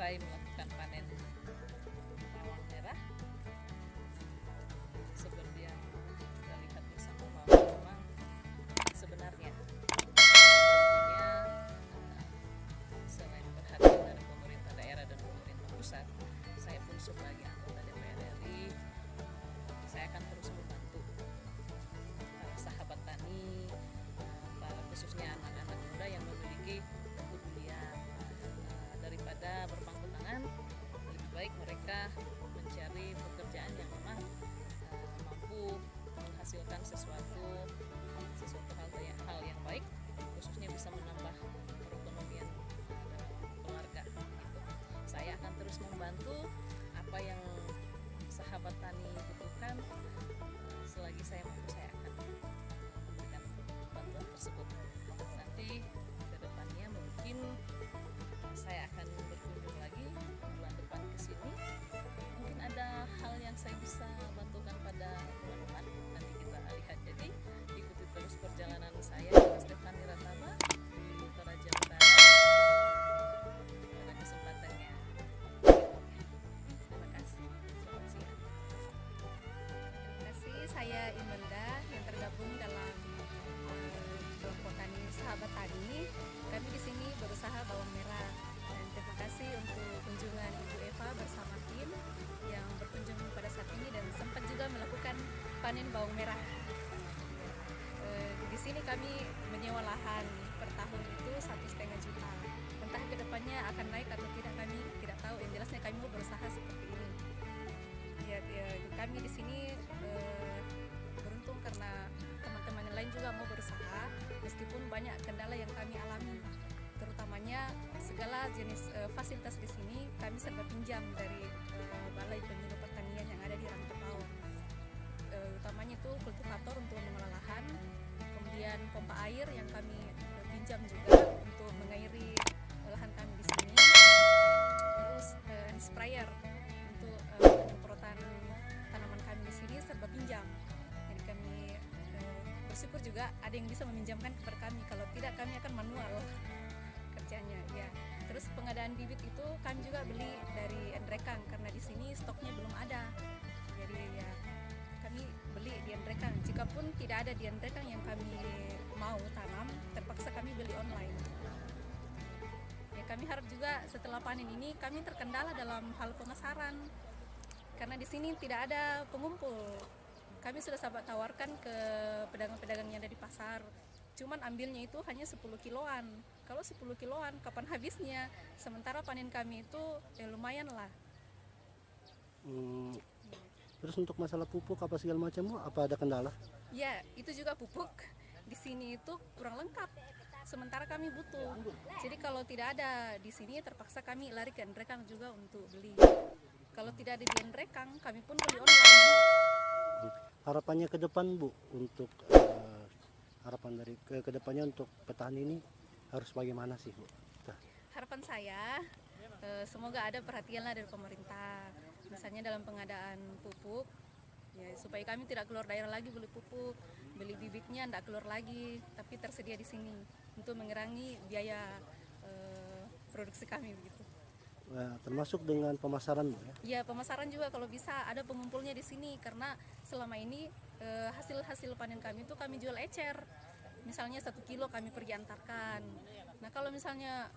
selesai melakukan panen bawang merah, seperti yang kita lihat bersama bahwa memang sebenarnya tentunya selain perhatian dari pemerintah daerah dan pemerintah pusat, saya pun sebagai anggota DPR RI, saya akan terus membantu para sahabat tani, para khususnya anak-anak muda yang memiliki kepedulian. Daripada berpangku tangan, lebih baik mereka mencari pekerjaan yang memang mampu menghasilkan sesuatu hal yang baik, khususnya bisa menambah perekonomian dalam keluarga. Gitu. Saya akan terus membantu apa yang sahabat tani butuhkan. Selagi saya mampu, saya akan memberikan bantuan tersebut. Nanti ke depannya mungkin saya akan berkunjung lagi bulan depan ke sini. Mungkin ada hal yang saya bisa bantukan pada teman-teman. Nanti kita lihat. Jadi ikuti terus perjalanan saya, Stefani Rataba di Toraja Utara. Pada kesempatannya. Terima kasih. Selamat siang. Terima kasih, saya Imelda yang tergabung dalam kelompok tani sahabat tani. Kami di sini berusaha bawang merah. Dan terima kasih untuk kunjungan Ibu Eva bersama tim yang berkunjung pada saat ini dan sempat juga melakukan panen bawang merah. Di sini kami menyewa lahan per tahun itu 1,5 juta. Entah kedepannya akan naik atau tidak, kami tidak tahu. Yang jelasnya kami mau berusaha seperti ini. Ya, kami di sini beruntung karena teman-teman yang lain juga mau berusaha, meskipun banyak kendala yang kami alami. Terutamanya segala jenis fasilitas di sini kami serba pinjam dari Balai Pembina Pertanian yang ada di Rantepao. Utamanya itu kultivator untuk mengolah lahan, kemudian pompa air yang kami pinjam juga untuk mengairi lahan kami di sini, terus sprayer untuk penyemprotan tanaman kami di sini serba pinjam. Jadi kami bersyukur juga ada yang bisa meminjamkan kepada kami, kalau tidak kami akan manual kerjanya ya. Terus pengadaan bibit itu kami juga beli dari Endrekang karena di sini stoknya belum ada. Jadi ya kami beli di Endrekang. Jikapun tidak ada di Endrekang yang kami mau tanam, terpaksa kami beli online. Ya, kami harap juga setelah panen ini kami terkendala dalam hal pemasaran. Karena di sini tidak ada pengumpul. Kami sudah sahabat tawarkan ke pedagang-pedagang yang ada di pasar. Cuman ambilnya itu hanya 10 kiloan. Kalau 10 kiloan kapan habisnya? Sementara panen kami itu lumayan lah. Terus untuk masalah pupuk apa segala macam, apa ada kendala? Ya, itu juga pupuk di sini itu kurang lengkap. Sementara kami butuh. Jadi kalau tidak ada di sini terpaksa kami lari ke Endrekang juga untuk beli. Kalau tidak ada di Endrekang, kami pun beli online. Harapannya ke depan, Bu, untuk harapan dari ke depannya untuk petani ini harus bagaimana sih, Bu? Harapan saya semoga ada perhatian lah dari pemerintah, misalnya dalam pengadaan pupuk ya, supaya kami tidak keluar daerah lagi beli pupuk, beli bibitnya tidak keluar lagi, tapi tersedia di sini untuk mengurangi biaya produksi kami begitu. Termasuk dengan pemasaran, Bu, ya? Ya, pemasaran juga kalau bisa ada pengumpulnya di sini, karena selama ini hasil panen kami itu kami jual ecer. Misalnya 1 kilo kami pergi antarkan. Nah kalau misalnya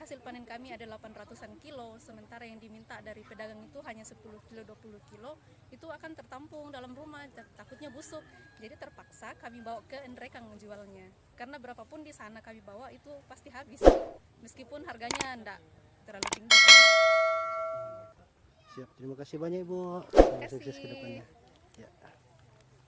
hasil panen kami ada 800-an kilo, sementara yang diminta dari pedagang itu hanya 10 kilo, 20 kilo, itu akan tertampung dalam rumah, takutnya busuk. Jadi terpaksa kami bawa ke Endrekang menjualnya. Karena berapapun di sana kami bawa itu pasti habis, meskipun harganya enggak terlalu tinggi. Siap, terima kasih banyak, Ibu. Terima kasih. Sukses ke depannya.